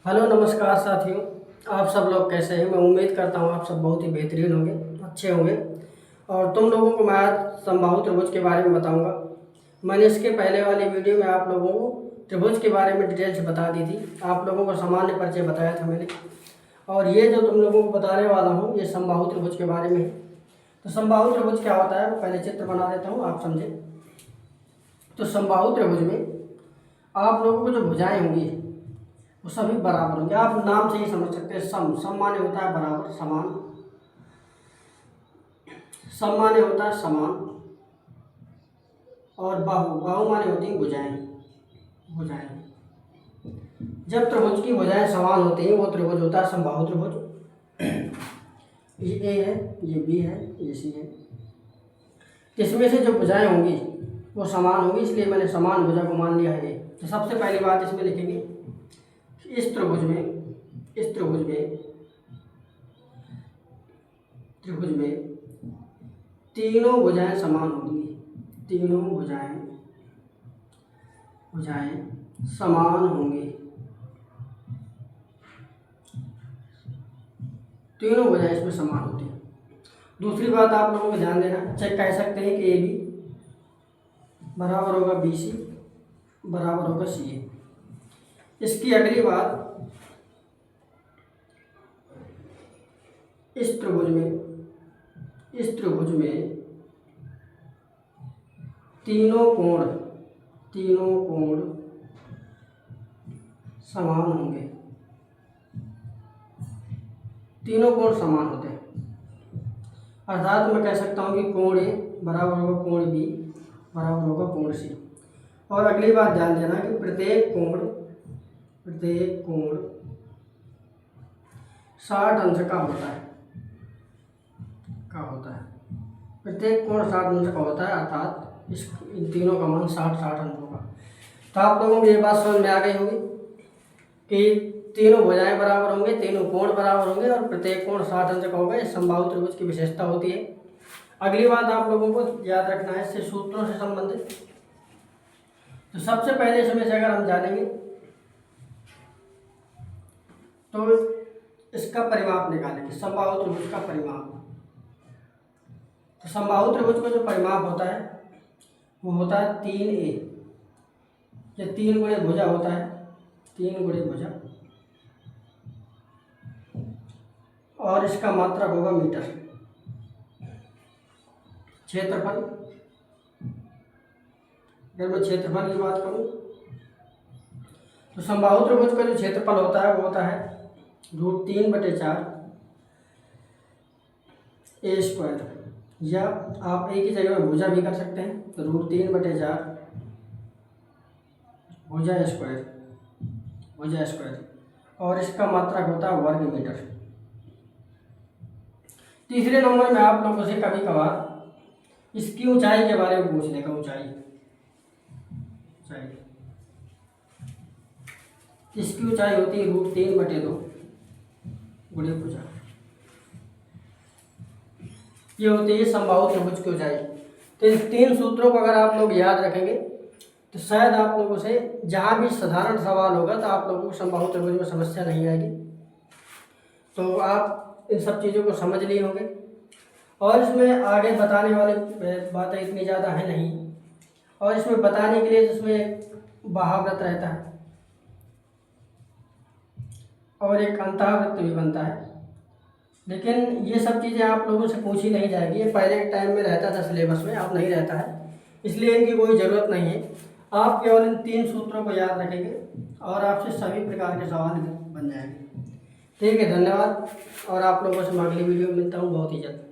Hello नमस्कार साथियों। आप सब लोग कैसे हैं? मैं उम्मीद करता हूँ आप सब बहुत ही बेहतरीन होंगे, अच्छे होंगे। और तुम लोगों को मैं आज समबाहु त्रिभुज के बारे में बताऊंगा। मैंने इसके पहले वाली वीडियो में आप लोगों को त्रिभुज के बारे में डिटेल से बता दी थी। आप लोगों को सामान्य परिचय बताया था मैंने। और ये जो तुम लोगों को बताने वाला हूँ ये समबाहु त्रिभुज के बारे में है। तो समबाहु त्रिभुज क्या होता है, पहले चित्र बना देता हूँ, आप समझे। तो समबाहु त्रिभुज में आप लोगों को जो भुजाएं होंगी वो सभी बराबर होंगे। आप नाम से ही समझ सकते हैं। सम माने होता है बराबर, समान। सम माने होता है समान। और बाहु, बाहु माने होती हैं भुजाएं। भुजाएं जब त्रिभुज की भुजाएं समान होती हैं वो त्रिभुज होता है समबाहु त्रिभुज। ये ए है, ये बी है, ये सी है। इसमें से जो भुजाएं होंगी वो समान होंगी, इसलिए मैंने समान भुजा को मान लिया है। तो सबसे पहली बात इसमें लिखेंगे, इस त्रिभुज में तीनों भुजाएं समान होंगी। तीनों भुजाएं समान होंगी। तीनों भुजाएं इसमें समान होती हैं। दूसरी बात आप लोगों को ध्यान देना, चाहे कह सकते हैं कि ए बी बराबर होगा बी सी बराबर होगा सी ए। इसकी अगली बात, इस त्रिभुज में तीनों कोण समान होंगे। तीनों कोण समान होते हैं, अर्थात मैं कह सकता हूँ कि कोण ए बराबर होगा कोण बी बराबर होगा कोण सी। और अगली बात ध्यान देना कि प्रत्येक कोण 60 अंश का होता है। प्रत्येक कोण 60 अंश का होता है, अर्थात इन तीनों का मान 60 अंश होगा। तो आप लोगों को ये बात समझ में आ गई होगी कि तीनों भुजाएं बराबर होंगे, तीनों कोण बराबर होंगे और प्रत्येक कोण 60 अंश का होगा। ये समबाहु त्रिभुज की विशेषता होती है। अगली बात आप लोगों को याद रखना है इससे सूत्रों से संबंधित। तो सबसे पहले इसमें से अगर हम जानेंगे तो इसका परिमाप निकालेंगे, समबाहु त्रिभुज का परिमाप। तो समबाहु त्रिभुज का जो परिमाप होता है वो होता है 3a। ये 3 गुणे भुजा होता है, 3 गुणे भुजा, और इसका मात्रक होगा मीटर। क्षेत्रफल, अगर मैं क्षेत्रफल की बात करूं तो समबाहु त्रिभुज का जो क्षेत्रफल होता है वो होता है √3/4 ए स्क्वायर, या आप एक ही जगह में भुजा भी कर सकते हैं। तो √3/4 भुजा स्क्वायर, और इसका मात्रक होता है वर्ग मीटर। तीसरे नंबर में आप लोगों से कभी कभार इसकी ऊंचाई के बारे में पूछ लेगा। ऊंचाई इसकी ऊंचाई होती है √3/2 गुणे भुजा। ये होती है समबाहु त्रिभुज की ऊंचाई। तो इन 3 सूत्रों को अगर आप लोग याद रखेंगे तो शायद आप लोगों से जहाँ भी साधारण सवाल होगा तो आप लोगों को समबाहु त्रिभुज में समस्या नहीं आएगी। तो आप इन सब चीज़ों को समझ लिए होंगे। और इसमें आगे बताने वाली बातें इतनी ज़्यादा है नहीं, और इसमें बताने के लिए इसमें बाहाव्रत रहता है और एक अंतःवृत्त भी बनता है। लेकिन ये सब चीज़ें आप लोगों से पूछी नहीं जाएगी। ये पहले के टाइम में रहता था सिलेबस में, अब नहीं रहता है, इसलिए इनकी कोई ज़रूरत नहीं है। आप केवल इन 3 सूत्रों को याद रखेंगे और आपसे सभी प्रकार के सवाल बन जाएंगे। ठीक है, धन्यवाद। और आप लोगों से मैं अगली वीडियो में मिलता हूँ बहुत ही जल्द।